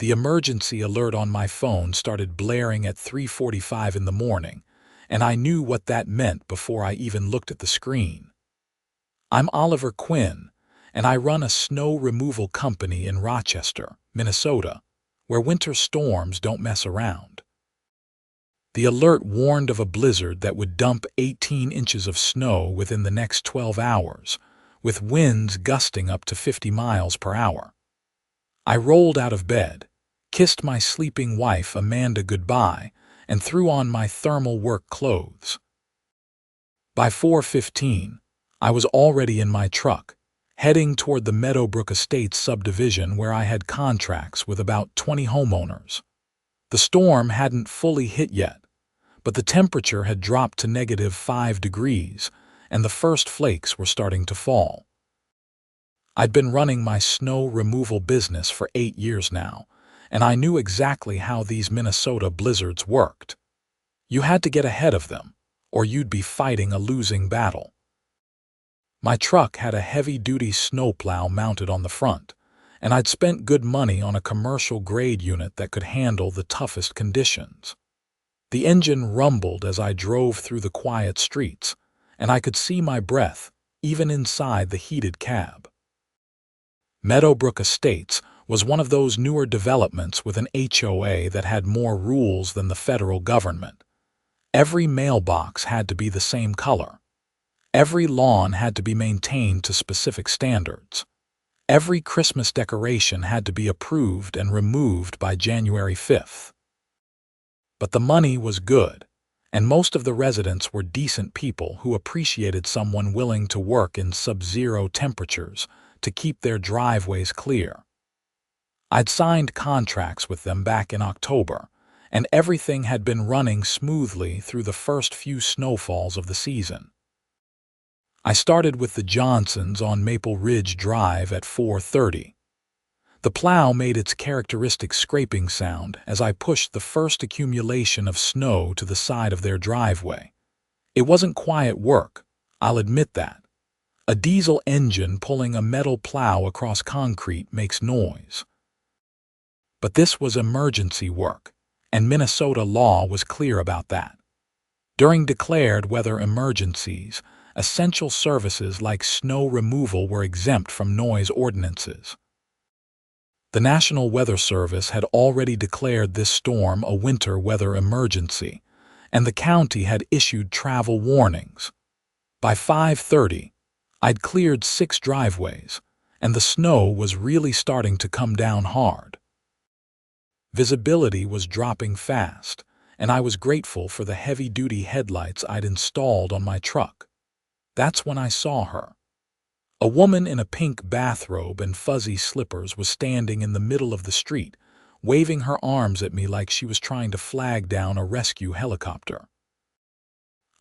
The emergency alert on my phone started blaring at 3:45 in the morning, and I knew what that meant before I even looked at the screen. I'm Oliver Quinn, and I run a snow removal company in Rochester, Minnesota, where winter storms don't mess around. The alert warned of a blizzard that would dump 18 inches of snow within the next 12 hours, with winds gusting up to 50 miles per hour. I rolled out of bed, kissed my sleeping wife Amanda goodbye, and threw on my thermal work clothes. By 4:15, I was already in my truck, heading toward the Meadowbrook Estates subdivision where I had contracts with about 20 homeowners. The storm hadn't fully hit yet, but the temperature had dropped to -5 degrees, and the first flakes were starting to fall. I'd been running my snow removal business for 8 years now, and I knew exactly how these Minnesota blizzards worked. You had to get ahead of them, or you'd be fighting a losing battle. My truck had a heavy-duty snowplow mounted on the front, and I'd spent good money on a commercial-grade unit that could handle the toughest conditions. The engine rumbled as I drove through the quiet streets, and I could see my breath, even inside the heated cab. Meadowbrook Estates was one of those newer developments with an HOA that had more rules than the federal government. Every mailbox had to be the same color. Every lawn had to be maintained to specific standards. Every Christmas decoration had to be approved and removed by January 5th. But the money was good, and most of the residents were decent people who appreciated someone willing to work in sub-zero temperatures to keep their driveways clear. I'd signed contracts with them back in October, and everything had been running smoothly through the first few snowfalls of the season. I started with the Johnsons on Maple Ridge Drive at 4:30. The plow made its characteristic scraping sound as I pushed the first accumulation of snow to the side of their driveway. It wasn't quiet work, I'll admit that. A diesel engine pulling a metal plow across concrete makes noise. But this was emergency work, and Minnesota law was clear about that. During declared weather emergencies, essential services like snow removal were exempt from noise ordinances. The National Weather Service had already declared this storm a winter weather emergency, and the county had issued travel warnings. By 5:30, I'd cleared 6 driveways, and the snow was really starting to come down hard. Visibility was dropping fast, and I was grateful for the heavy-duty headlights I'd installed on my truck. That's when I saw her. A woman in a pink bathrobe and fuzzy slippers was standing in the middle of the street, waving her arms at me like she was trying to flag down a rescue helicopter.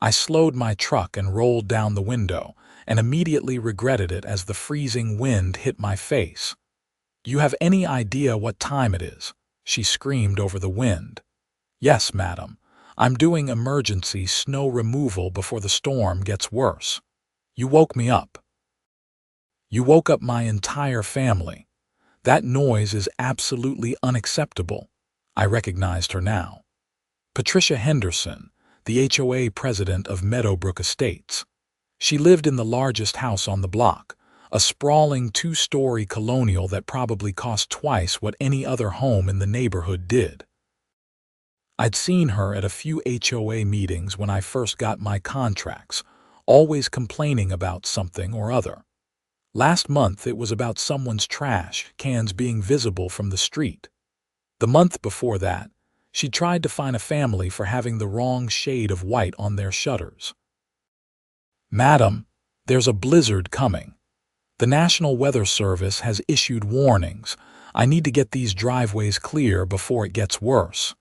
I slowed my truck and rolled down the window, and immediately regretted it as the freezing wind hit my face. "You have any idea what time it is?" she screamed over the wind. "Yes, madam. I'm doing emergency snow removal before the storm gets worse. You woke me up. You woke up my entire family. That noise is absolutely unacceptable." I recognized her now. Patricia Henderson, the HOA president of Meadowbrook Estates. She lived in the largest house on the block, a sprawling 2-story colonial that probably cost twice what any other home in the neighborhood did. I'd seen her at a few HOA meetings when I first got my contracts, always complaining about something or other. Last month it was about someone's trash cans being visible from the street. The month before that, she tried to fine a family for having the wrong shade of white on their shutters. "Madam, there's a blizzard coming. The National Weather Service has issued warnings. I need to get these driveways clear before it gets worse.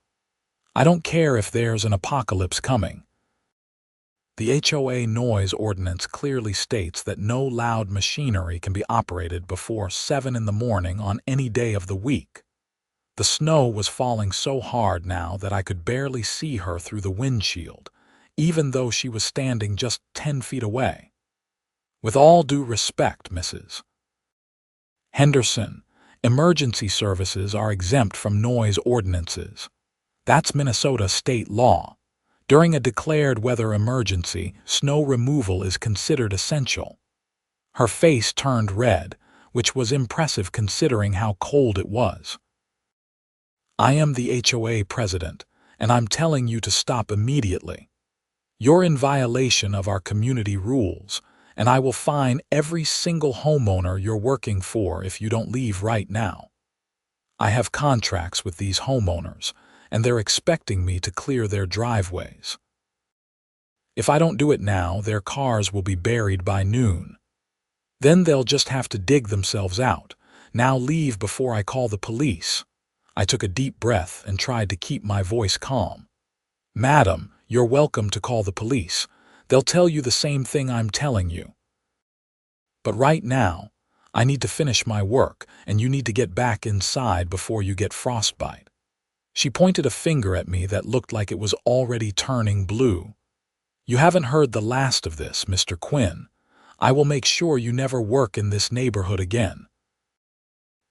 I don't care if there's an apocalypse coming." The HOA noise ordinance clearly states that no loud machinery can be operated before 7 in the morning on any day of the week. The snow was falling so hard now that I could barely see her through the windshield, even though she was standing just 10 feet away. "With all due respect, Mrs. Henderson, Emergency services are exempt from noise ordinances. That's Minnesota state law. During a declared weather emergency, snow removal is considered essential. Her face turned red, which was impressive considering how cold it was. I am the HOA president, and I'm telling you to stop immediately. You're in violation of our community rules, and I will fine every single homeowner you're working for if you don't leave right now. I have contracts with these homeowners, and they're expecting me to clear their driveways. If I don't do it now, their cars will be buried by noon. Then they'll just have to dig themselves out. Now leave before I call the police. I took a deep breath and tried to keep my voice calm. Madam, you're welcome to call the police. They'll tell you the same thing I'm telling you. But right now, I need to finish my work, and you need to get back inside before you get frostbite. She pointed a finger at me that looked like it was already turning blue. You haven't heard the last of this, Mr. Quinn. I will make sure you never work in this neighborhood again.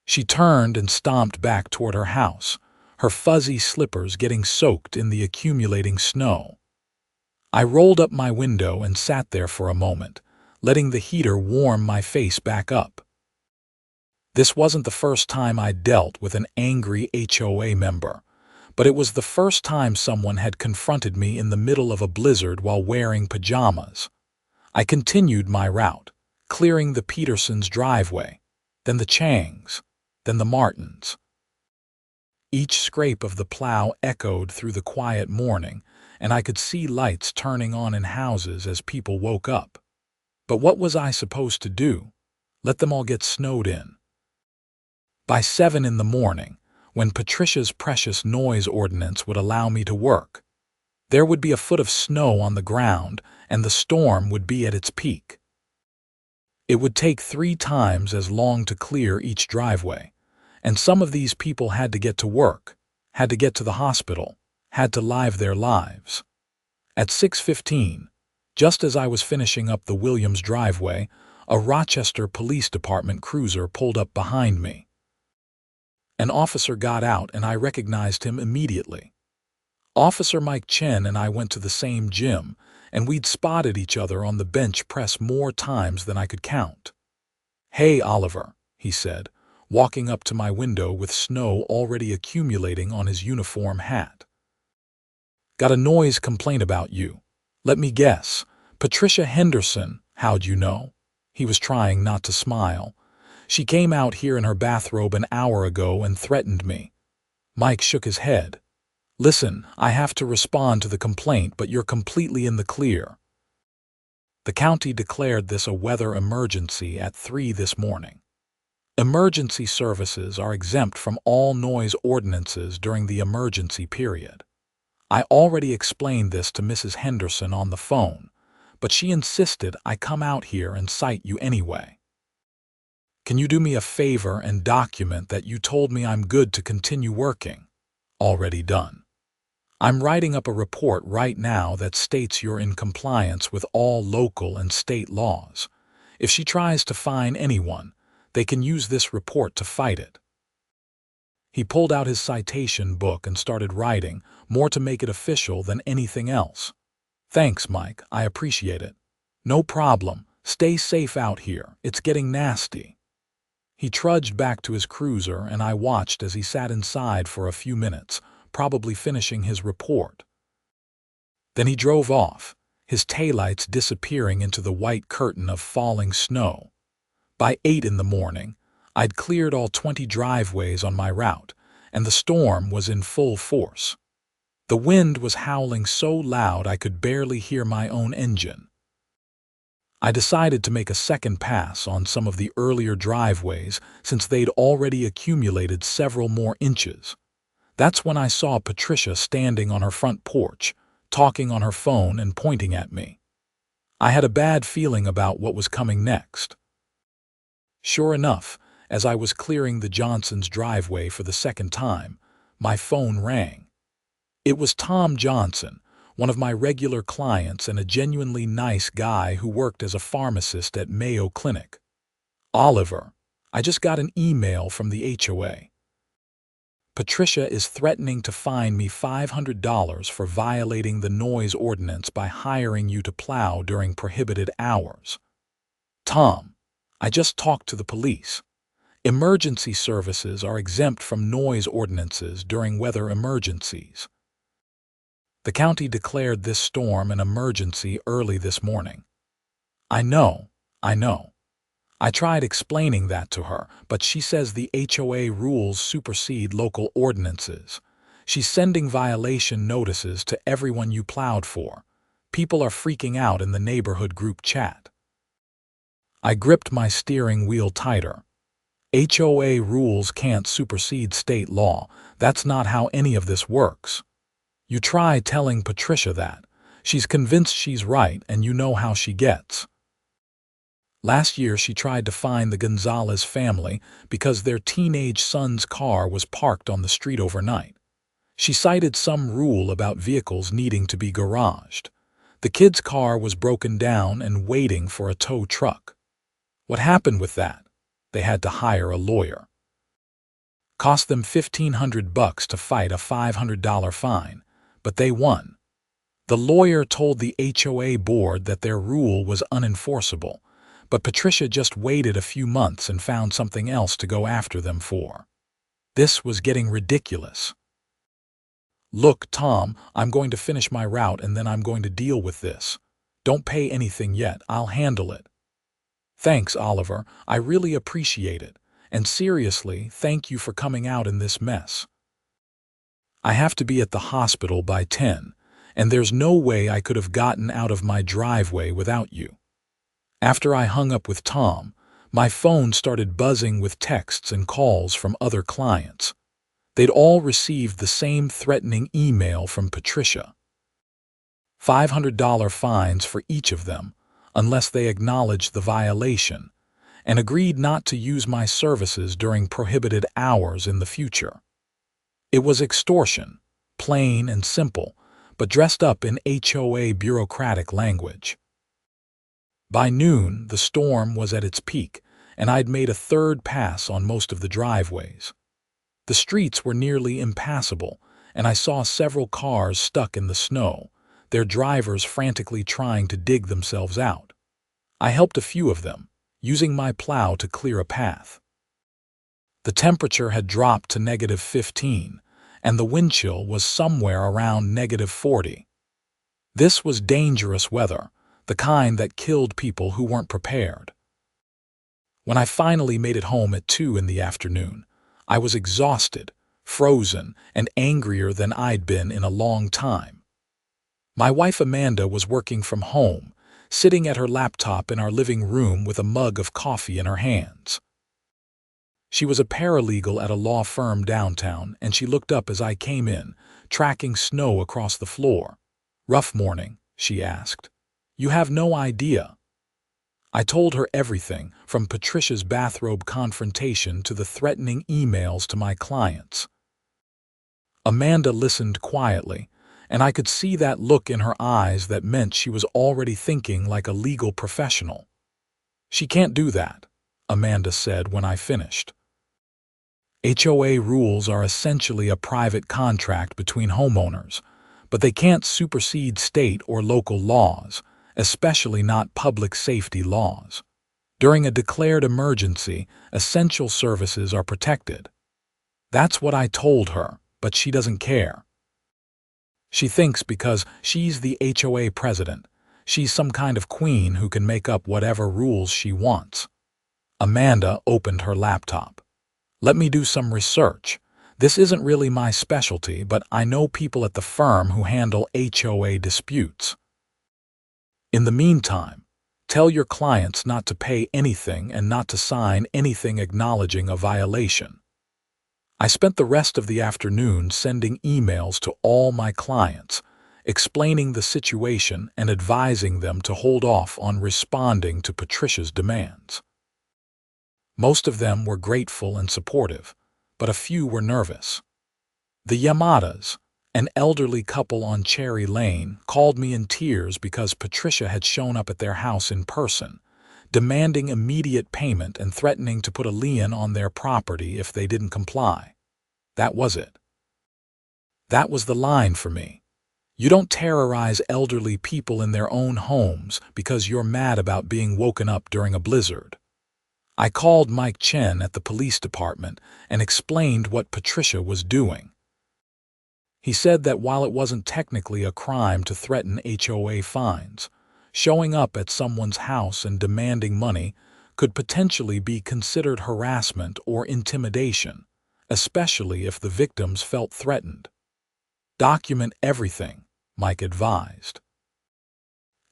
She turned and stomped back toward her house, her fuzzy slippers getting soaked in the accumulating snow. I rolled up my window and sat there for a moment, letting the heater warm my face back up. This wasn't the first time I'd dealt with an angry HOA member, but it was the first time someone had confronted me in the middle of a blizzard while wearing pajamas. I continued my route, clearing the Petersons' driveway, then the Changs, then the Martins. Each scrape of the plow echoed through the quiet morning, and I could see lights turning on in houses as people woke up. But what was I supposed to do? Let them all get snowed in? By 7 in the morning, when Patricia's precious noise ordinance would allow me to work, there would be a foot of snow on the ground, and the storm would be at its peak. It would take 3 times as long to clear each driveway, and some of these people had to get to work, had to get to the hospital, had to live their lives. At 6:15, just as I was finishing up the Williams driveway, a Rochester Police Department cruiser pulled up behind me. An officer got out and I recognized him immediately. Officer Mike Chen and I went to the same gym, and we'd spotted each other on the bench press more times than I could count. "Hey, Oliver," he said, walking up to my window with snow already accumulating on his uniform hat. "Got a noise complaint about you. Let me guess. Patricia Henderson, how'd you know?" He was trying not to smile. "She came out here in her bathrobe an hour ago and threatened me." Mike shook his head. "Listen, I have to respond to the complaint, but you're completely in the clear. The county declared this a weather emergency at 3 this morning. Emergency services are exempt from all noise ordinances during the emergency period. I already explained this to Mrs. Henderson on the phone, but she insisted I come out here and cite you anyway. Can you do me a favor and document that you told me I'm good to continue working?" "Already done. I'm writing up a report right now that states you're in compliance with all local and state laws. If she tries to fine anyone, they can use this report to fight it." He pulled out his citation book and started writing, more to make it official than anything else. "Thanks, Mike. I appreciate it." "No problem. Stay safe out here. It's getting nasty." He trudged back to his cruiser, and I watched as he sat inside for a few minutes, probably finishing his report. Then he drove off, his taillights disappearing into the white curtain of falling snow. By 8 in the morning, I'd cleared all 20 driveways on my route, and the storm was in full force. The wind was howling so loud I could barely hear my own engine. I decided to make a second pass on some of the earlier driveways since they'd already accumulated several more inches. That's when I saw Patricia standing on her front porch, talking on her phone and pointing at me. I had a bad feeling about what was coming next. Sure enough, as I was clearing the Johnsons' driveway for the second time, my phone rang. It was Tom Johnson, one of my regular clients and a genuinely nice guy who worked as a pharmacist at Mayo Clinic. "Oliver, I just got an email from the HOA. Patricia is threatening to fine me $500 for violating the noise ordinance by hiring you to plow during prohibited hours. Tom, I just talked to the police. Emergency services are exempt from noise ordinances during weather emergencies. The county declared this storm an emergency early this morning. I know. I tried explaining that to her, but she says the HOA rules supersede local ordinances. She's sending violation notices to everyone you plowed for. People are freaking out in the neighborhood group chat. I gripped my steering wheel tighter. HOA rules can't supersede state law. That's not how any of this works. You try telling Patricia that. She's convinced she's right, and you know how she gets. Last year, she tried to fine the Gonzalez family because their teenage son's car was parked on the street overnight. She cited some rule about vehicles needing to be garaged. The kid's car was broken down and waiting for a tow truck. What happened with that? They had to hire a lawyer. Cost them $1,500 to fight a $500 fine, but they won. The lawyer told the HOA board that their rule was unenforceable, but Patricia just waited a few months and found something else to go after them for. This was getting ridiculous. Look, Tom, I'm going to finish my route and then I'm going to deal with this. Don't pay anything yet, I'll handle it. Thanks, Oliver, I really appreciate it. And seriously, thank you for coming out in this mess. I have to be at the hospital by 10, and there's no way I could have gotten out of my driveway without you. After I hung up with Tom, my phone started buzzing with texts and calls from other clients. They'd all received the same threatening email from Patricia. $500 fines for each of them, unless they acknowledged the violation, and agreed not to use my services during prohibited hours in the future. It was extortion, plain and simple, but dressed up in HOA bureaucratic language. By noon, the storm was at its peak, and I'd made a third pass on most of the driveways. The streets were nearly impassable, and I saw several cars stuck in the snow, their drivers frantically trying to dig themselves out. I helped a few of them, using my plow to clear a path. The temperature had dropped to -15, and the wind chill was somewhere around -40. This was dangerous weather, the kind that killed people who weren't prepared. When I finally made it home at 2 in the afternoon, I was exhausted, frozen, and angrier than I'd been in a long time. My wife Amanda was working from home, sitting at her laptop in our living room with a mug of coffee in her hands. She was a paralegal at a law firm downtown, and she looked up as I came in, tracking snow across the floor. "Rough morning?" she asked. "You have no idea." I told her everything, from Patricia's bathrobe confrontation to the threatening emails to my clients. Amanda listened quietly, and I could see that look in her eyes that meant she was already thinking like a legal professional. "She can't do that," Amanda said when I finished. HOA rules are essentially a private contract between homeowners, but they can't supersede state or local laws, especially not public safety laws. During a declared emergency, essential services are protected. That's what I told her, but she doesn't care. She thinks because she's the HOA president, she's some kind of queen who can make up whatever rules she wants. Amanda opened her laptop. "Let me do some research. This isn't really my specialty, but I know people at the firm who handle HOA disputes. In the meantime, tell your clients not to pay anything and not to sign anything acknowledging a violation." I spent the rest of the afternoon sending emails to all my clients, explaining the situation and advising them to hold off on responding to Patricia's demands. Most of them were grateful and supportive, but a few were nervous. The Yamadas, an elderly couple on Cherry Lane, called me in tears because Patricia had shown up at their house in person, demanding immediate payment and threatening to put a lien on their property if they didn't comply. That was it. That was the line for me. You don't terrorize elderly people in their own homes because you're mad about being woken up during a blizzard. I called Mike Chen at the police department and explained what Patricia was doing. He said that while it wasn't technically a crime to threaten HOA fines, showing up at someone's house and demanding money could potentially be considered harassment or intimidation, especially if the victims felt threatened. Document everything, Mike advised.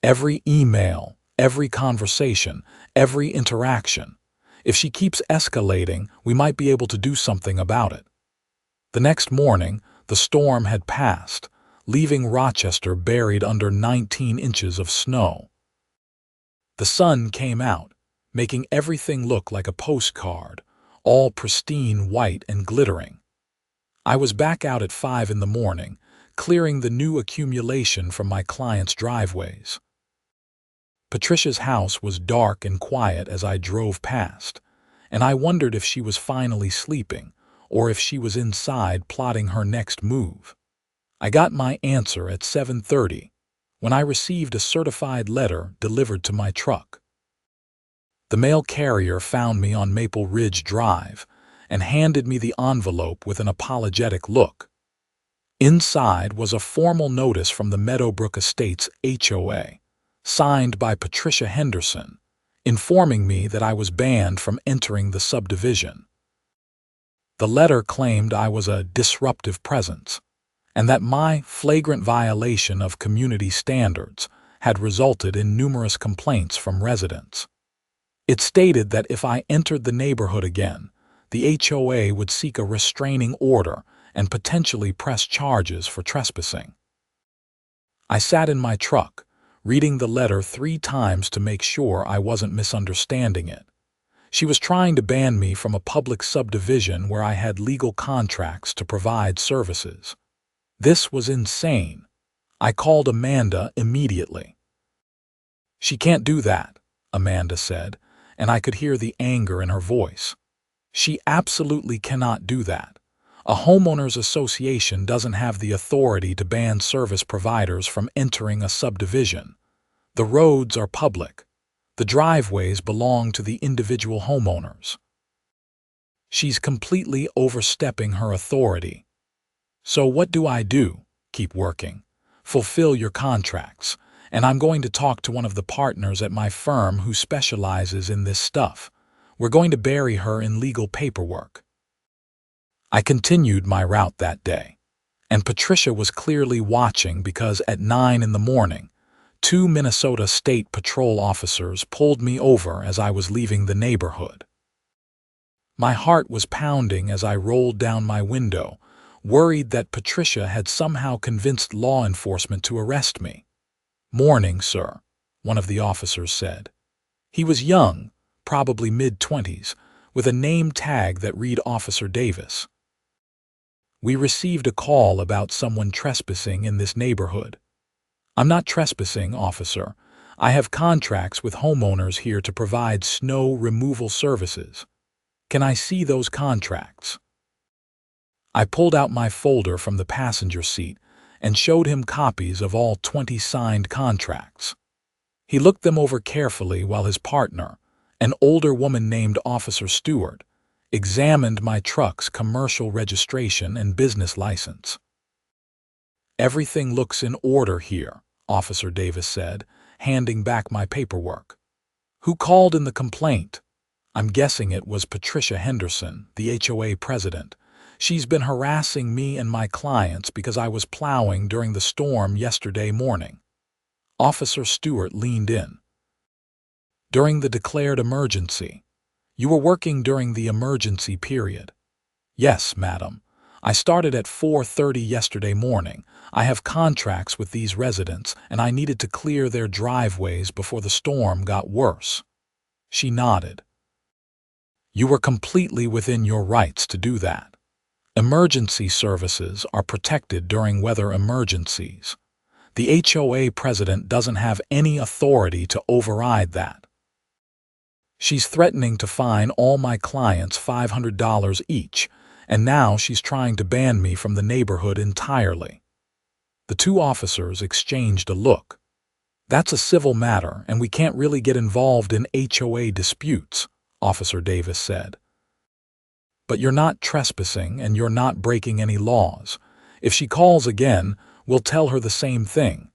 Every email, every conversation, every interaction. If she keeps escalating, we might be able to do something about it. The next morning, the storm had passed, leaving Rochester buried under 19 inches of snow. The sun came out, making everything look like a postcard, all pristine white and glittering. I was back out at 5 in the morning, clearing the new accumulation from my clients' driveways. Patricia's house was dark and quiet as I drove past, and I wondered if she was finally sleeping or if she was inside plotting her next move. I got my answer at 7:30 when I received a certified letter delivered to my truck. The mail carrier found me on Maple Ridge Drive and handed me the envelope with an apologetic look. Inside was a formal notice from the Meadowbrook Estates HOA, signed by Patricia Henderson, informing me that I was banned from entering the subdivision. The letter claimed I was a disruptive presence, and that my flagrant violation of community standards had resulted in numerous complaints from residents. It stated that if I entered the neighborhood again, the HOA would seek a restraining order and potentially press charges for trespassing. I sat in my truck, reading the letter 3 times to make sure I wasn't misunderstanding it. She was trying to ban me from a public subdivision where I had legal contracts to provide services. This was insane. I called Amanda immediately. "She can't do that," Amanda said, and I could hear the anger in her voice. "She absolutely cannot do that. A homeowners association doesn't have the authority to ban service providers from entering a subdivision. The roads are public. The driveways belong to the individual homeowners. She's completely overstepping her authority. So what do I do? Keep working. Fulfill your contracts. And I'm going to talk to one of the partners at my firm who specializes in this stuff. We're going to bury her in legal paperwork." I continued my route that day, and Patricia was clearly watching because at 9 in the morning, 2 Minnesota State Patrol officers pulled me over as I was leaving the neighborhood. My heart was pounding as I rolled down my window, worried that Patricia had somehow convinced law enforcement to arrest me. "Morning, sir," one of the officers said. He was young, probably mid-20s, with a name tag that read Officer Davis. "We received a call about someone trespassing in this neighborhood." "I'm not trespassing, officer. I have contracts with homeowners here to provide snow removal services. Can I see those contracts?" I pulled out my folder from the passenger seat and showed him copies of all 20 signed contracts. He looked them over carefully while his partner, an older woman named Officer Stewart, examined my truck's commercial registration and business license. "Everything looks in order here," Officer Davis said, handing back my paperwork. "Who called in the complaint?" I'm guessing it was Patricia Henderson, the HOA president. "She's been harassing me and my clients because I was plowing during the storm yesterday morning." Officer Stewart leaned in. "During the declared emergency. You were working during the emergency period." "Yes, madam. I started at 4:30 yesterday morning. I have contracts with these residents, and I needed to clear their driveways before the storm got worse." She nodded. "You were completely within your rights to do that. Emergency services are protected during weather emergencies. The HOA president doesn't have any authority to override that." She's threatening to fine all my clients $500 each, and now she's trying to ban me from the neighborhood entirely." The two officers exchanged a look. "That's a civil matter, and we can't really get involved in HOA disputes," Officer Davis said. "But you're not trespassing and you're not breaking any laws. If she calls again, we'll tell her the same thing.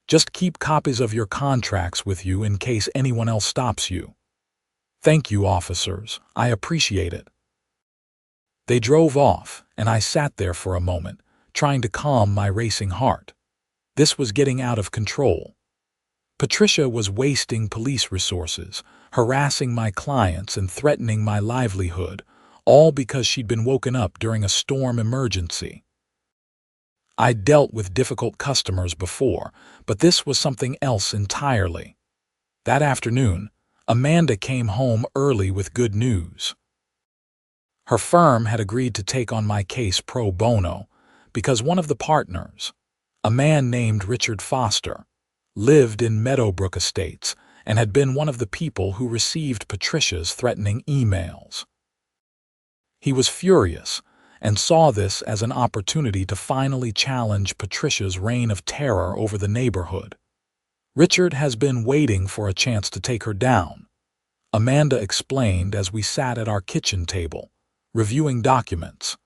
Just keep copies of your contracts with you in case anyone else stops you." "Thank you, officers. I appreciate it." They drove off, and I sat there for a moment, trying to calm my racing heart. This was getting out of control. Patricia was wasting police resources, harassing my clients and threatening my livelihood, all because she'd been woken up during a storm emergency. I'd dealt with difficult customers before, but this was something else entirely. That afternoon, Amanda came home early with good news. Her firm had agreed to take on my case pro bono because one of the partners, a man named Richard Foster, lived in Meadowbrook Estates and had been one of the people who received Patricia's threatening emails. He was furious and saw this as an opportunity to finally challenge Patricia's reign of terror over the neighborhood. "Richard has been waiting for a chance to take her down," Amanda explained as we sat at our kitchen table, reviewing documents.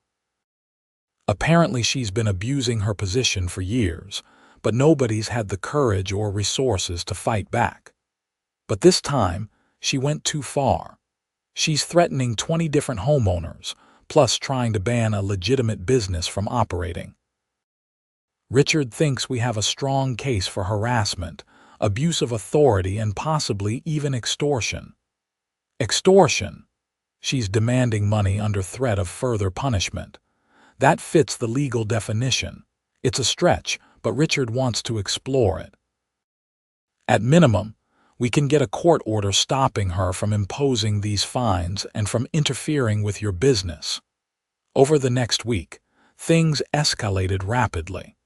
"Apparently she's been abusing her position for years, but nobody's had the courage or resources to fight back. But this time, she went too far. She's threatening 20 different homeowners, plus trying to ban a legitimate business from operating. Richard thinks we have a strong case for harassment, abuse of authority, and possibly even extortion." "Extortion?" "She's demanding money under threat of further punishment. That fits the legal definition. It's a stretch, but Richard wants to explore it. At minimum, we can get a court order stopping her from imposing these fines and from interfering with your business." Over the next week, things escalated rapidly.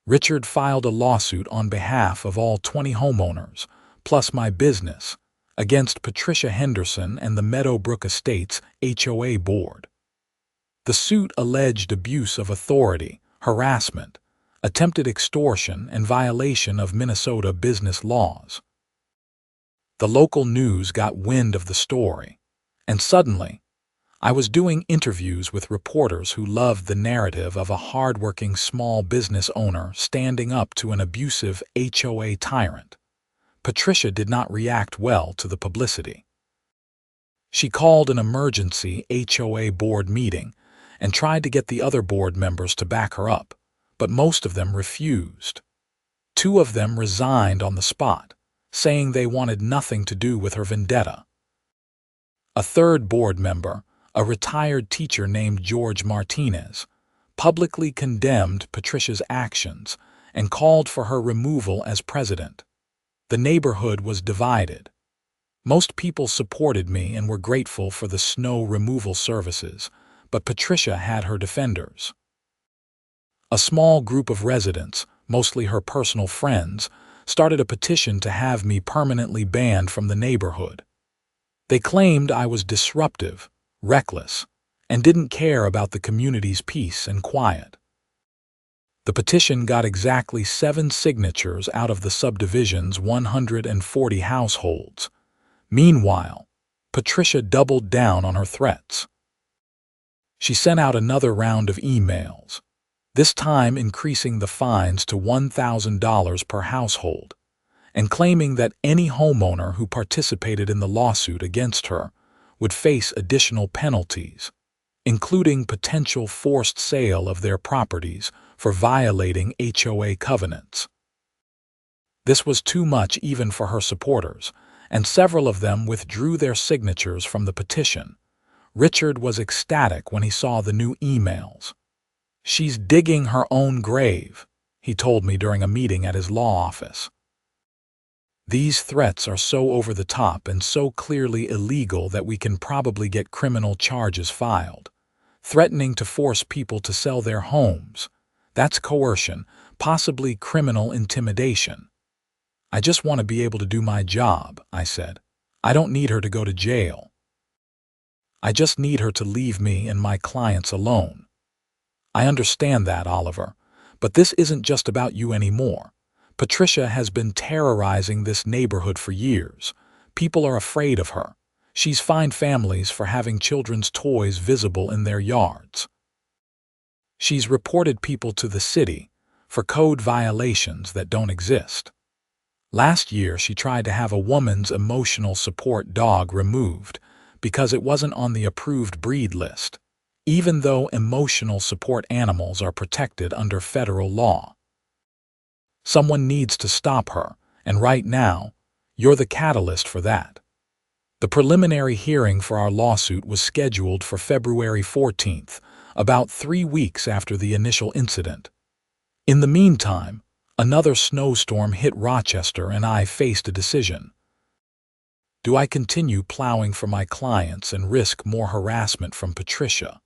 Richard filed a lawsuit on behalf of all 20 homeowners, plus my business, against Patricia Henderson and the Meadowbrook Estates HOA board. The suit alleged abuse of authority, harassment, attempted extortion, and violation of Minnesota business laws. The local news got wind of the story, and suddenly, I was doing interviews with reporters who loved the narrative of a hardworking small business owner standing up to an abusive HOA tyrant. Patricia did not react well to the publicity. She called an emergency HOA board meeting and tried to get the other board members to back her up, but most of them refused. 2 of them resigned on the spot, saying they wanted nothing to do with her vendetta. A third board member, a retired teacher named George Martinez, publicly condemned Patricia's actions and called for her removal as president. The neighborhood was divided. Most people supported me and were grateful for the snow removal services, but Patricia had her defenders. A small group of residents, mostly her personal friends, started a petition to have me permanently banned from the neighborhood. They claimed I was disruptive, reckless, and didn't care about the community's peace and quiet. The petition got exactly 7 signatures out of the subdivision's 140 households. Meanwhile, Patricia doubled down on her threats. She sent out another round of emails, this time increasing the fines to $1,000 per household, and claiming that any homeowner who participated in the lawsuit against her would face additional penalties, including potential forced sale of their properties for violating HOA covenants. This was too much even for her supporters, and several of them withdrew their signatures from the petition. Richard was ecstatic when he saw the new emails. "She's digging her own grave," he told me during a meeting at his law office. "These threats are so over the top and so clearly illegal that we can probably get criminal charges filed. Threatening to force people to sell their homes, that's coercion, possibly criminal intimidation." "I just want to be able to do my job," I said. I don't need her to go to jail. I just need her to leave me and my clients alone. I understand that, Oliver, but this isn't just about you anymore. Patricia has been terrorizing this neighborhood for years. People are afraid of her. She's fined families for having children's toys visible in their yards. She's reported people to the city for code violations that don't exist. Last year, she tried to have a woman's emotional support dog removed because it wasn't on the approved breed list, even though emotional support animals are protected under federal law. Someone needs to stop her, and right now, you're the catalyst for that. The preliminary hearing for our lawsuit was scheduled for February 14th, about 3 weeks after the initial incident. In the meantime, another snowstorm hit Rochester and I faced a decision. Do I continue plowing for my clients and risk more harassment from Patricia?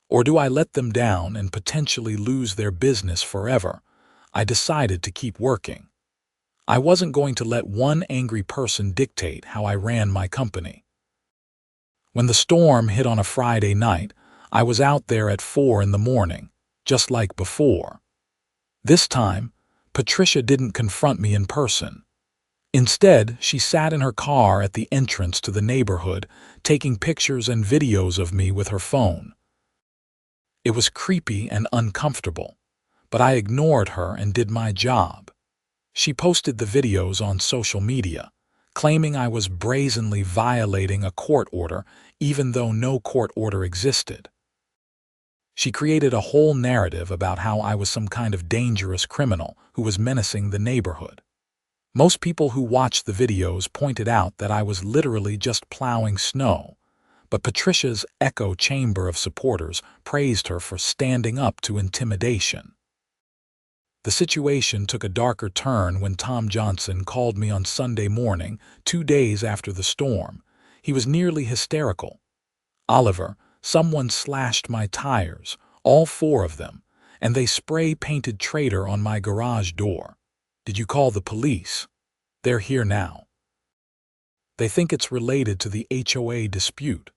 Or do I let them down and potentially lose their business forever? I decided to keep working. I wasn't going to let one angry person dictate how I ran my company. When the storm hit on a Friday night, I was out there at 4 in the morning, just like before. This time, Patricia didn't confront me in person. Instead, she sat in her car at the entrance to the neighborhood, taking pictures and videos of me with her phone. It was creepy and uncomfortable, but I ignored her and did my job. She posted the videos on social media, claiming I was brazenly violating a court order even though no court order existed. She created a whole narrative about how I was some kind of dangerous criminal who was menacing the neighborhood. Most people who watched the videos pointed out that I was literally just plowing snow, but Patricia's echo chamber of supporters praised her for standing up to intimidation. The situation took a darker turn when Tom Johnson called me on Sunday morning, 2 days after the storm. He was nearly hysterical. "Oliver, someone slashed my tires, all 4 of them, and they spray-painted traitor on my garage door. Did you call the police? They're here now. They think it's related to the HOA dispute."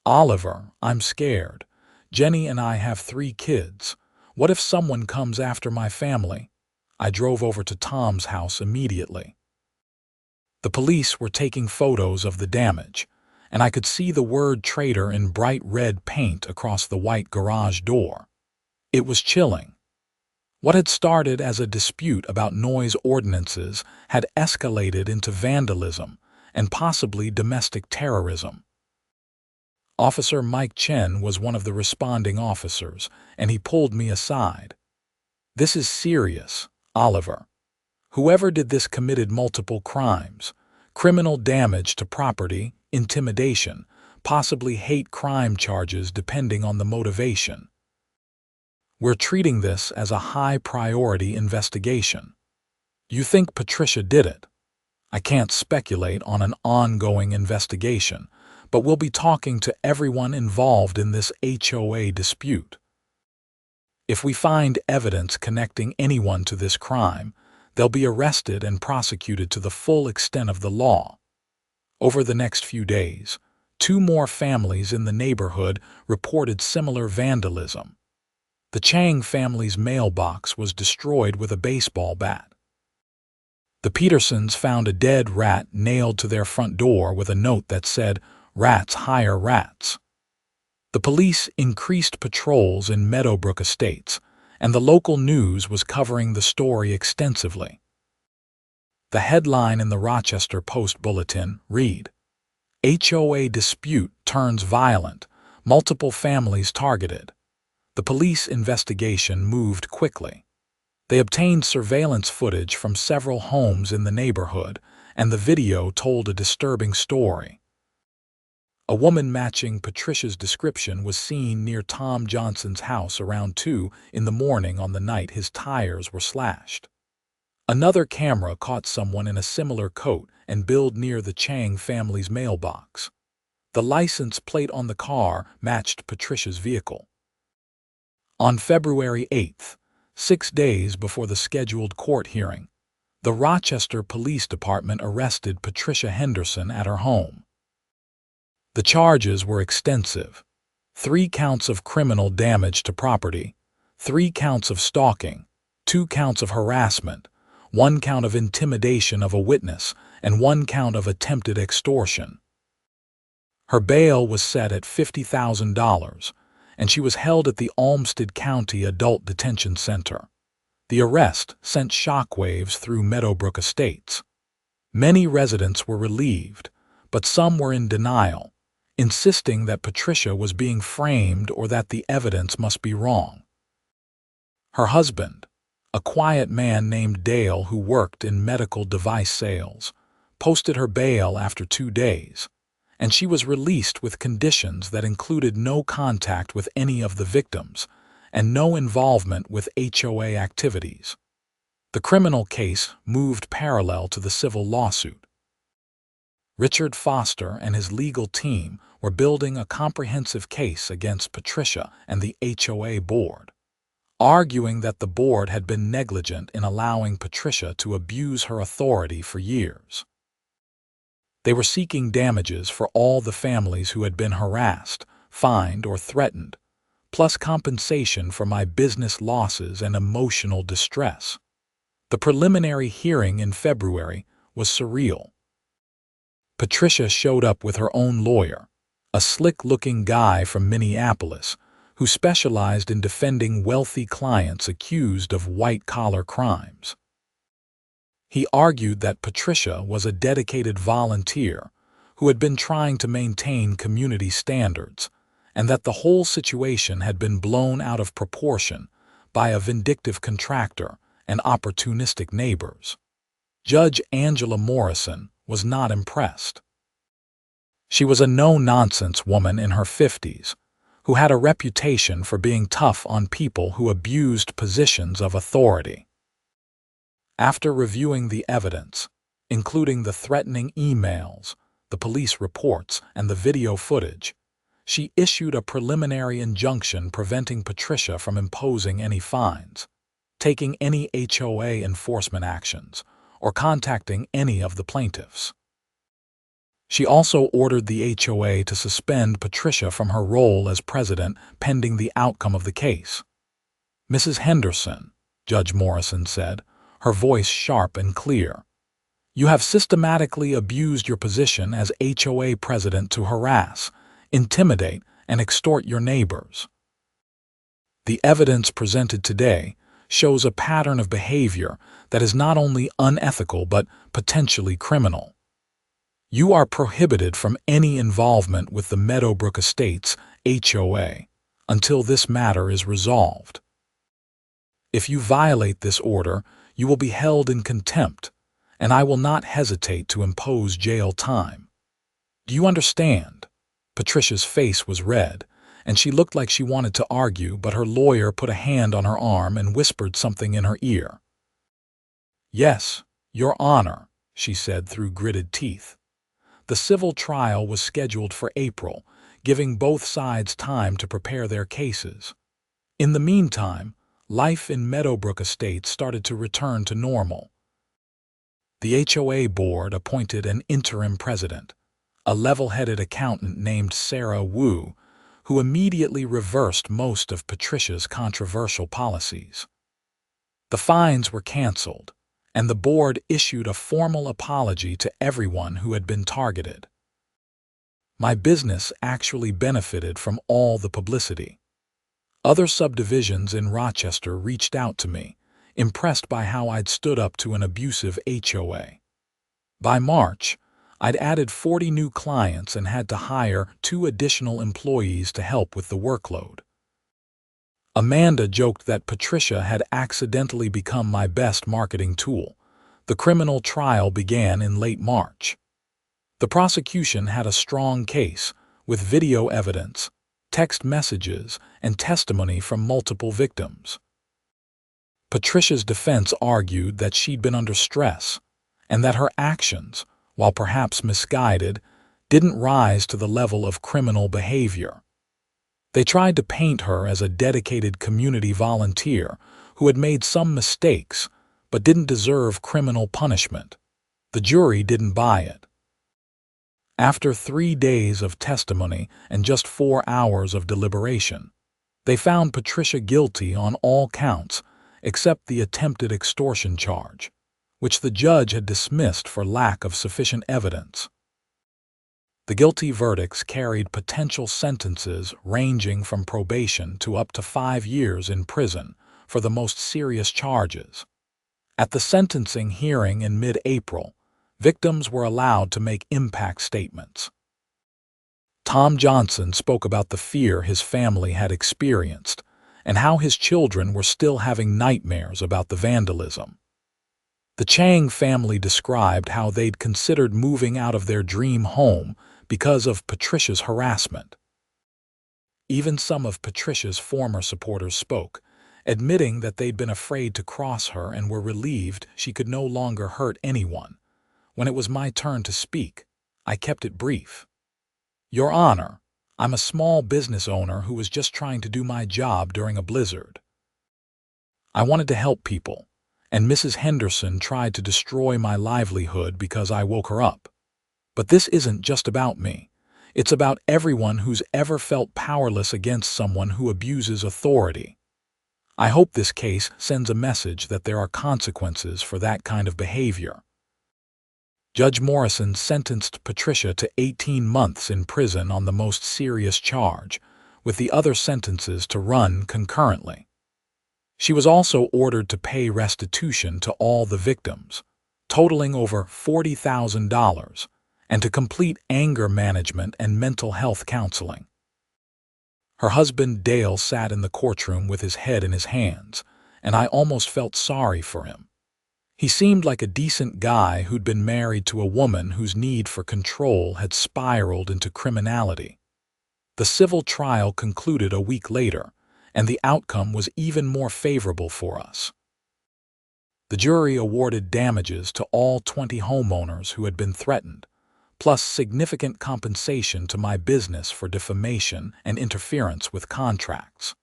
"Oliver, I'm scared. Jenny and I have 3 kids. What if someone comes after my family?" I drove over to Tom's house immediately. The police were taking photos of the damage, and I could see the word traitor in bright red paint across the white garage door. It was chilling. What had started as a dispute about noise ordinances had escalated into vandalism and possibly domestic terrorism. Officer Mike Chen was one of the responding officers, and he pulled me aside. "This is serious, Oliver. Whoever did this committed multiple crimes: criminal damage to property, intimidation, possibly hate crime charges depending on the motivation. We're treating this as a high-priority investigation. You think Patricia did it? I can't speculate on an ongoing investigation, but we'll be talking to everyone involved in this HOA dispute. If we find evidence connecting anyone to this crime, they'll be arrested and prosecuted to the full extent of the law." Over the next few days, 2 more families in the neighborhood reported similar vandalism. The Chang family's mailbox was destroyed with a baseball bat. The Petersons found a dead rat nailed to their front door with a note that said, "Rats hire rats." The police increased patrols in Meadowbrook Estates, and the local news was covering the story extensively. The headline in the Rochester Post-Bulletin read, "HOA dispute turns violent, multiple families targeted." The police investigation moved quickly. They obtained surveillance footage from several homes in the neighborhood, and the video told a disturbing story. A woman matching Patricia's description was seen near Tom Johnson's house around 2 in the morning on the night his tires were slashed. Another camera caught someone in a similar coat and build near the Chang family's mailbox. The license plate on the car matched Patricia's vehicle. On February 8th, 6 days before the scheduled court hearing, The Rochester Police Department arrested Patricia Henderson at her home. The charges were extensive: 3 counts of criminal damage to property, 3 counts of stalking, 2 counts of harassment, 1 count of intimidation of a witness, and 1 count of attempted extortion. Her bail was set at $50,000, and she was held at the Olmsted County Adult Detention Center. The arrest sent shockwaves through Meadowbrook Estates. Many residents were relieved, but some were in denial, insisting that Patricia was being framed or that the evidence must be wrong. Her husband, a quiet man named Dale who worked in medical device sales, posted her bail after 2 days, and she was released with conditions that included no contact with any of the victims and no involvement with HOA activities. The criminal case moved parallel to the civil lawsuit. Richard Foster and his legal team were building a comprehensive case against Patricia and the HOA board, arguing that the board had been negligent in allowing Patricia to abuse her authority for years. They were seeking damages for all the families who had been harassed, fined, or threatened, plus compensation for my business losses and emotional distress. The preliminary hearing in February was surreal. Patricia showed up with her own lawyer, a slick-looking guy from Minneapolis who specialized in defending wealthy clients accused of white-collar crimes. He argued that Patricia was a dedicated volunteer who had been trying to maintain community standards, and that the whole situation had been blown out of proportion by a vindictive contractor and opportunistic neighbors. Judge Angela Morrison was not impressed. She was a no-nonsense woman in her 50s who had a reputation for being tough on people who abused positions of authority. After reviewing the evidence, including the threatening emails, the police reports, and the video footage, she issued a preliminary injunction preventing Patricia from imposing any fines, taking any HOA enforcement actions, or contacting any of the plaintiffs. She also ordered the HOA to suspend Patricia from her role as president pending the outcome of the case. "Mrs. Henderson," Judge Morrison said, her voice sharp and clear, "you have systematically abused your position as HOA president to harass, intimidate, and extort your neighbors. The evidence presented today shows a pattern of behavior that is not only unethical but potentially criminal. You are prohibited from any involvement with the Meadowbrook Estates HOA until this matter is resolved. If you violate this order, you will be held in contempt, and I will not hesitate to impose jail time. Do you understand?" Patricia's face was red, and she looked like she wanted to argue, but her lawyer put a hand on her arm and whispered something in her ear. "Yes, Your Honor," she said through gritted teeth. The civil trial was scheduled for April, giving both sides time to prepare their cases. In the meantime, life in Meadowbrook Estates started to return to normal. The HOA board appointed an interim president, a level-headed accountant named Sarah Wu, who immediately reversed most of Patricia's controversial policies. The fines were canceled, and the board issued a formal apology to everyone who had been targeted. My business actually benefited from all the publicity. Other subdivisions in Rochester reached out to me, impressed by how I'd stood up to an abusive HOA. By March, I'd added 40 new clients and had to hire 2 additional employees to help with the workload. Amanda joked that Patricia had accidentally become my best marketing tool. The criminal trial began in late March. The prosecution had a strong case, with video evidence, text messages, and testimony from multiple victims. Patricia's defense argued that she'd been under stress, and that her actions, while perhaps misguided, didn't rise to the level of criminal behavior. They tried to paint her as a dedicated community volunteer who had made some mistakes, but didn't deserve criminal punishment. The jury didn't buy it. After 3 days of testimony and just 4 hours of deliberation, they found Patricia guilty on all counts except the attempted extortion charge, which the judge had dismissed for lack of sufficient evidence. The guilty verdicts carried potential sentences ranging from probation to up to 5 years in prison for the most serious charges. At the sentencing hearing in mid-April, victims were allowed to make impact statements. Tom Johnson spoke about the fear his family had experienced and how his children were still having nightmares about the vandalism. The Chang family described how they'd considered moving out of their dream home because of Patricia's harassment. Even some of Patricia's former supporters spoke, admitting that they'd been afraid to cross her and were relieved she could no longer hurt anyone. When it was my turn to speak, I kept it brief. "Your Honor, I'm a small business owner who was just trying to do my job during a blizzard. I wanted to help people, and Mrs. Henderson tried to destroy my livelihood because I woke her up. But this isn't just about me. It's about everyone who's ever felt powerless against someone who abuses authority. I hope this case sends a message that there are consequences for that kind of behavior." Judge Morrison sentenced Patricia to 18 months in prison on the most serious charge, with the other sentences to run concurrently. She was also ordered to pay restitution to all the victims, totaling over $40,000, and to complete anger management and mental health counseling. Her husband Dale sat in the courtroom with his head in his hands, and I almost felt sorry for him. He seemed like a decent guy who'd been married to a woman whose need for control had spiraled into criminality. The civil trial concluded a week later, and the outcome was even more favorable for us. The jury awarded damages to all 20 homeowners who had been threatened, plus significant compensation to my business for defamation and interference with contracts.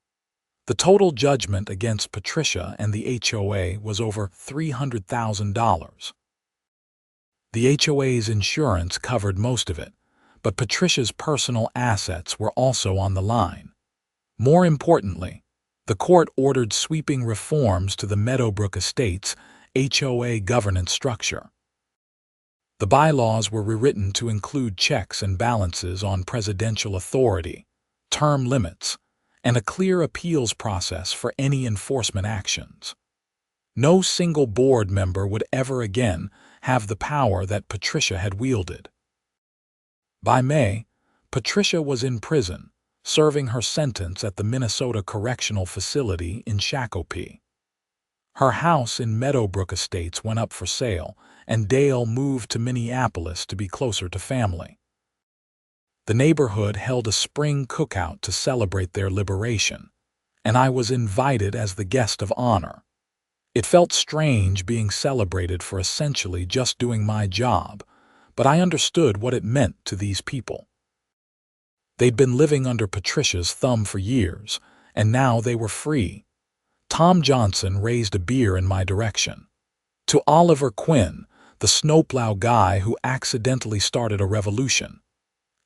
The total judgment against Patricia and the HOA was over $300,000. The HOA's insurance covered most of it, but Patricia's personal assets were also on the line. More importantly, the court ordered sweeping reforms to the Meadowbrook Estates HOA governance structure. The bylaws were rewritten to include checks and balances on presidential authority, term limits, and a clear appeals process for any enforcement actions. No single board member would ever again have the power that Patricia had wielded. By May, Patricia was in prison, serving her sentence at the Minnesota Correctional Facility in Shakopee. Her house in Meadowbrook Estates went up for sale, and Dale moved to Minneapolis to be closer to family. The neighborhood held a spring cookout to celebrate their liberation, and I was invited as the guest of honor. It felt strange being celebrated for essentially just doing my job, but I understood what it meant to these people. They'd been living under Patricia's thumb for years, and now they were free. Tom Johnson raised a beer in my direction. "To Oliver Quinn, the Snowplow guy who accidentally started a revolution."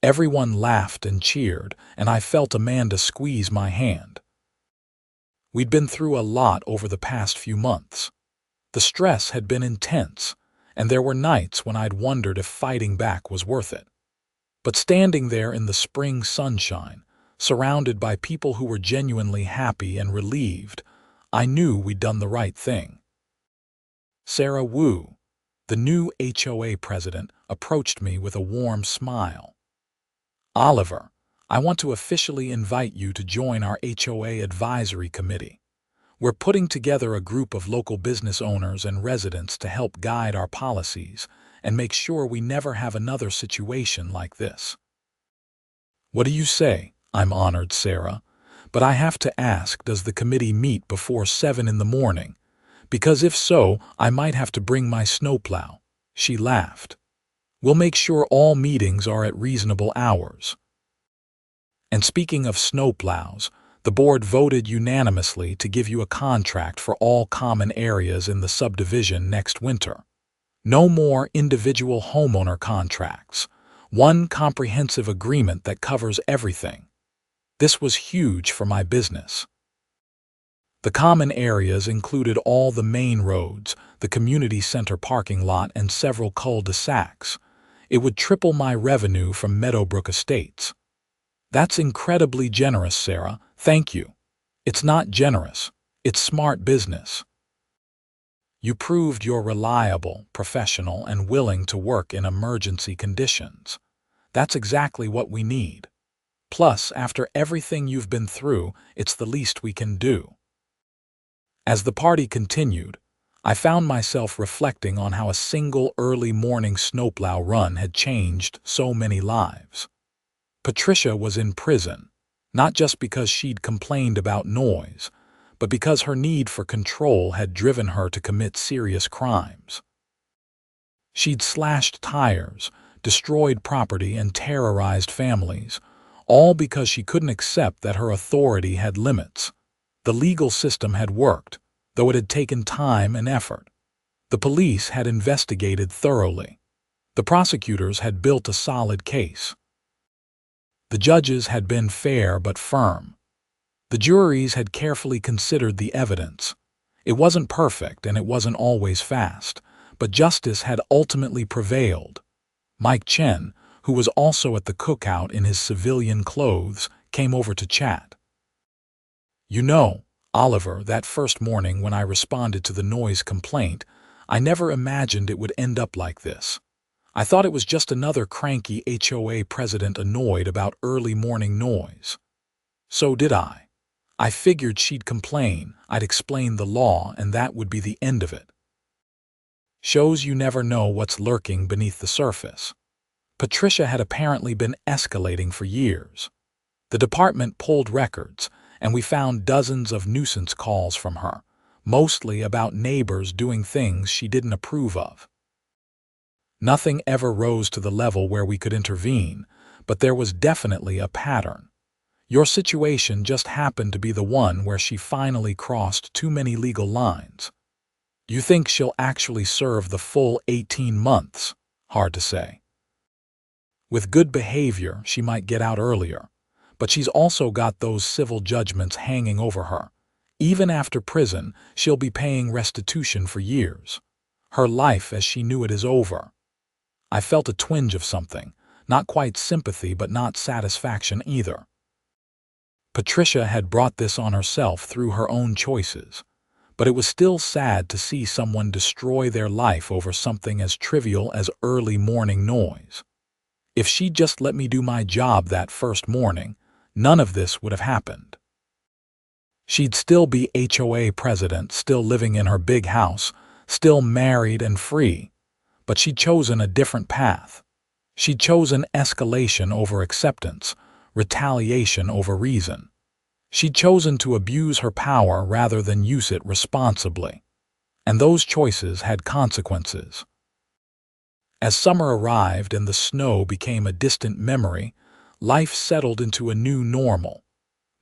Everyone laughed and cheered, and I felt Amanda squeeze my hand. We'd been through a lot over the past few months. The stress had been intense, and there were nights when I'd wondered if fighting back was worth it. But standing there in the spring sunshine, surrounded by people who were genuinely happy and relieved, I knew we'd done the right thing. Sarah Wu, the new HOA president, approached me with a warm smile. "Oliver, I want to officially invite you to join our HOA advisory committee. We're putting together a group of local business owners and residents to help guide our policies and make sure we never have another situation like this." "What do you say?" "I'm honored, Sarah, but I have to ask, does the committee meet before 7 in the morning? Because if so, I might have to bring my snowplow." She laughed. "We'll make sure all meetings are at reasonable hours." And speaking of snowplows, The board voted unanimously to give you a contract for all common areas in the subdivision next winter. No more individual homeowner contracts. One comprehensive agreement that covers everything. This was huge for my business. The common areas included all the main roads, the community center parking lot, and several cul-de-sacs. It would triple my revenue from Meadowbrook Estates. That's incredibly generous, Sarah. Thank you. It's not generous. It's smart business. You proved you're reliable, professional, and willing to work in emergency conditions. That's exactly what we need. Plus, after everything you've been through, it's the least we can do. As the party continued, I found myself reflecting on how a single early morning snowplow run had changed so many lives. Patricia was in prison, not just because she'd complained about noise, but because her need for control had driven her to commit serious crimes. She'd slashed tires, destroyed property, and terrorized families, all because she couldn't accept that her authority had limits. The legal system had worked, though it had taken time and effort. The police had investigated thoroughly. The prosecutors had built a solid case. The judges had been fair but firm. The juries had carefully considered the evidence. It wasn't perfect and it wasn't always fast, but justice had ultimately prevailed. Mike Chen, who was also at the cookout in his civilian clothes, came over to chat. You know, Oliver, that first morning when I responded to the noise complaint, I never imagined it would end up like this. I thought it was just another cranky HOA president annoyed about early morning noise. So did I. I figured she'd complain, I'd explain the law, and that would be the end of it. Shows you never know what's lurking beneath the surface. Patricia had apparently been escalating for years. The department pulled records, and we found dozens of nuisance calls from her, mostly about neighbors doing things she didn't approve of. Nothing ever rose to the level where we could intervene, but there was definitely a pattern. Your situation just happened to be the one where she finally crossed too many legal lines. You think she'll actually serve the full 18 months? Hard to say. With good behavior, she might get out earlier, but she's also got those civil judgments hanging over her. Even after prison, she'll be paying restitution for years. Her life as she knew it is over. I felt a twinge of something, not quite sympathy but not satisfaction either. Patricia had brought this on herself through her own choices, but it was still sad to see someone destroy their life over something as trivial as early morning noise. If she'd just let me do my job that first morning, none of this would have happened. She'd still be HOA president, still living in her big house, still married and free, but she'd chosen a different path. She'd chosen escalation over acceptance, retaliation over reason. She'd chosen to abuse her power rather than use it responsibly. And those choices had consequences. As summer arrived and the snow became a distant memory, life settled into a new normal.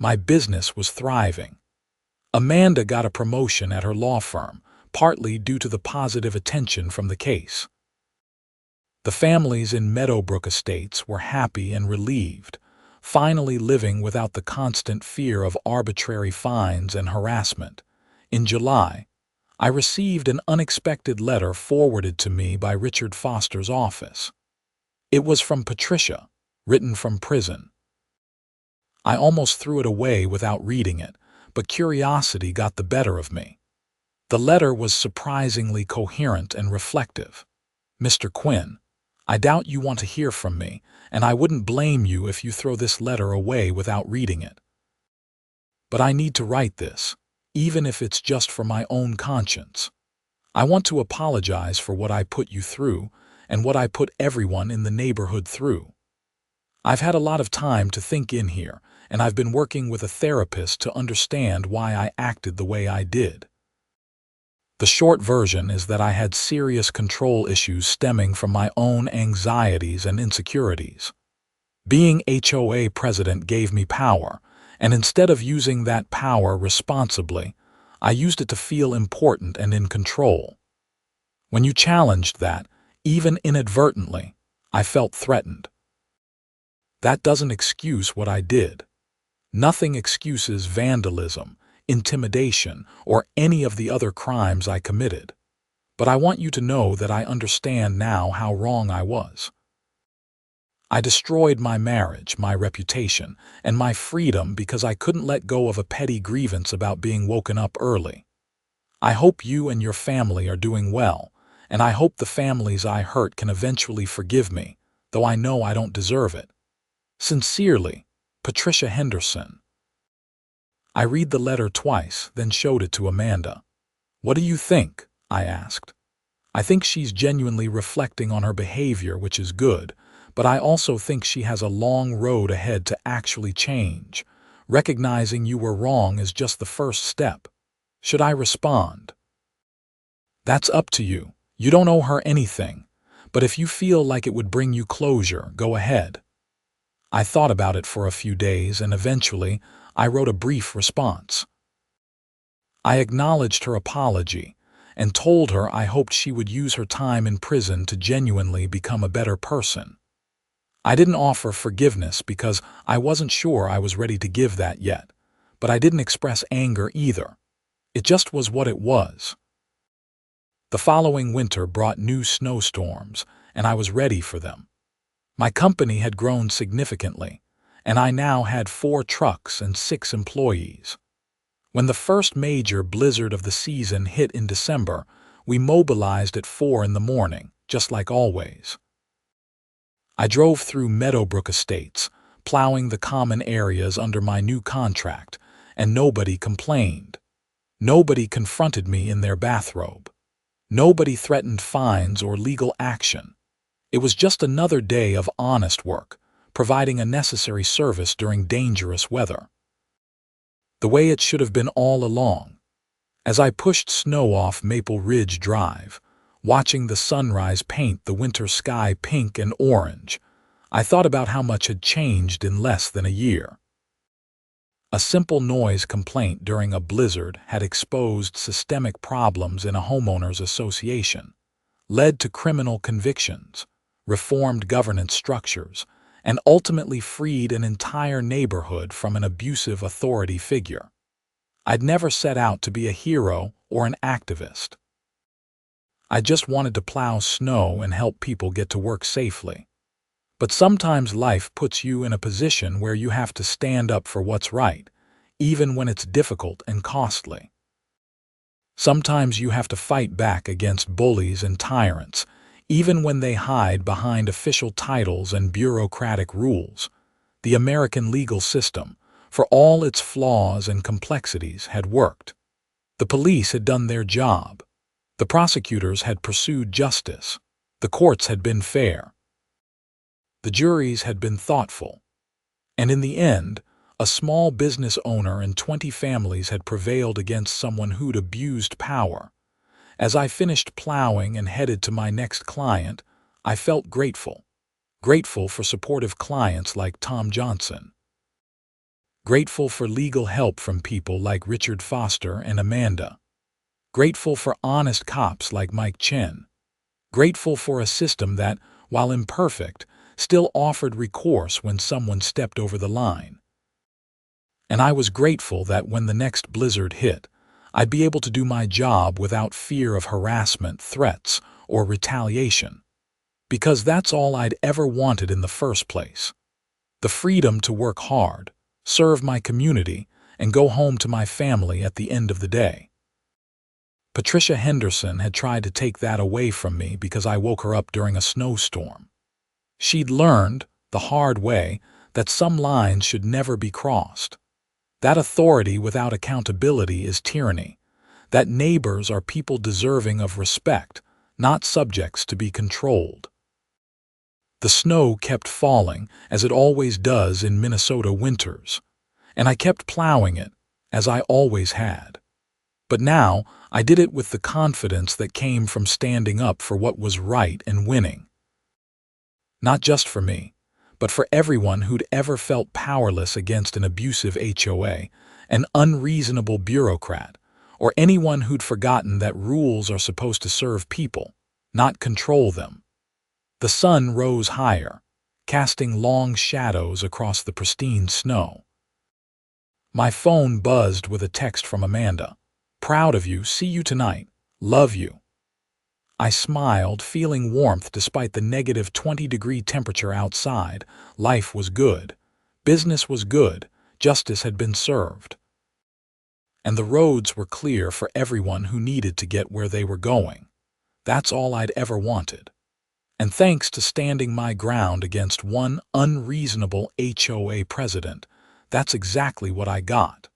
My business was thriving. Amanda got a promotion at her law firm, partly due to the positive attention from the case. The families in Meadowbrook Estates were happy and relieved, finally living without the constant fear of arbitrary fines and harassment. In July, I received an unexpected letter forwarded to me by Richard Foster's office. It was from Patricia, written from prison. I almost threw it away without reading it, but curiosity got the better of me. The letter was surprisingly coherent and reflective. Mr. Quinn, I doubt you want to hear from me, and I wouldn't blame you if you throw this letter away without reading it. But I need to write this, even if it's just for my own conscience. I want to apologize for what I put you through and what I put everyone in the neighborhood through. I've had a lot of time to think in here, and I've been working with a therapist to understand why I acted the way I did. The short version is that I had serious control issues stemming from my own anxieties and insecurities. Being HOA president gave me power, And instead of using that power responsibly, I used it to feel important and in control. When you challenged that, even inadvertently, I felt threatened. That doesn't excuse what I did. Nothing excuses vandalism, intimidation, or any of the other crimes I committed. But I want you to know that I understand now how wrong I was. I destroyed my marriage, my reputation, and my freedom because I couldn't let go of a petty grievance about being woken up early. I hope you and your family are doing well, and I hope the families I hurt can eventually forgive me, though I know I don't deserve it. Sincerely, Patricia Henderson. I read the letter twice, then showed it to Amanda. What do you think? I asked. I think she's genuinely reflecting on her behavior, which is good, but I also think she has a long road ahead to actually change. Recognizing you were wrong is just the first step. Should I respond? That's up to you. You don't owe her anything, but if you feel like it would bring you closure, go ahead. I thought about it for a few days, and eventually I wrote a brief response. I acknowledged her apology and told her I hoped she would use her time in prison to genuinely become a better person. I didn't offer forgiveness because I wasn't sure I was ready to give that yet, but I didn't express anger either. It just was what it was. The following winter brought new snowstorms, and I was ready for them. My company had grown significantly, and I now had 4 trucks and 6 employees. When the first major blizzard of the season hit in December, we mobilized at 4 in the morning, just like always. I drove through Meadowbrook Estates, plowing the common areas under my new contract, and nobody complained. Nobody confronted me in their bathrobe. Nobody threatened fines or legal action. It was just another day of honest work, providing a necessary service during dangerous weather. The way it should have been all along. As I pushed snow off Maple Ridge Drive, watching the sunrise paint the winter sky pink and orange, I thought about how much had changed in less than a year. A simple noise complaint during a blizzard had exposed systemic problems in a homeowners association, led to criminal convictions, reformed governance structures, and ultimately freed an entire neighborhood from an abusive authority figure. I'd never set out to be a hero or an activist. I just wanted to plow snow and help people get to work safely. But sometimes life puts you in a position where you have to stand up for what's right, even when it's difficult and costly. Sometimes you have to fight back against bullies and tyrants, even when they hide behind official titles and bureaucratic rules. The American legal system, for all its flaws and complexities, had worked. The police had done their job. The prosecutors had pursued justice. The courts had been fair. The juries had been thoughtful. And in the end, a small business owner and 20 families had prevailed against someone who'd abused power. As I finished plowing and headed to my next client, I felt grateful. Grateful for supportive clients like Tom Johnson. Grateful for legal help from people like Richard Foster and Amanda. Grateful for honest cops like Mike Chen. Grateful for a system that, while imperfect, still offered recourse when someone stepped over the line. And I was grateful that when the next blizzard hit, I'd be able to do my job without fear of harassment, threats, or retaliation. Because that's all I'd ever wanted in the first place. The freedom to work hard, serve my community, and go home to my family at the end of the day. Patricia Henderson had tried to take that away from me because I woke her up during a snowstorm. She'd learned, the hard way, that some lines should never be crossed. That authority without accountability is tyranny. That neighbors are people deserving of respect, not subjects to be controlled. The snow kept falling, as it always does in Minnesota winters, and I kept plowing it, as I always had. But now, I did it with the confidence that came from standing up for what was right and winning. Not just for me, but for everyone who'd ever felt powerless against an abusive HOA, an unreasonable bureaucrat, or anyone who'd forgotten that rules are supposed to serve people, not control them. The sun rose higher, casting long shadows across the pristine snow. My phone buzzed with a text from Amanda. "Proud of you, see you tonight. Love you." I smiled, feeling warmth despite the negative 20-degree temperature outside. Life was good. Business was good. Justice had been served. And the roads were clear for everyone who needed to get where they were going. That's all I'd ever wanted. And thanks to standing my ground against one unreasonable HOA president, that's exactly what I got.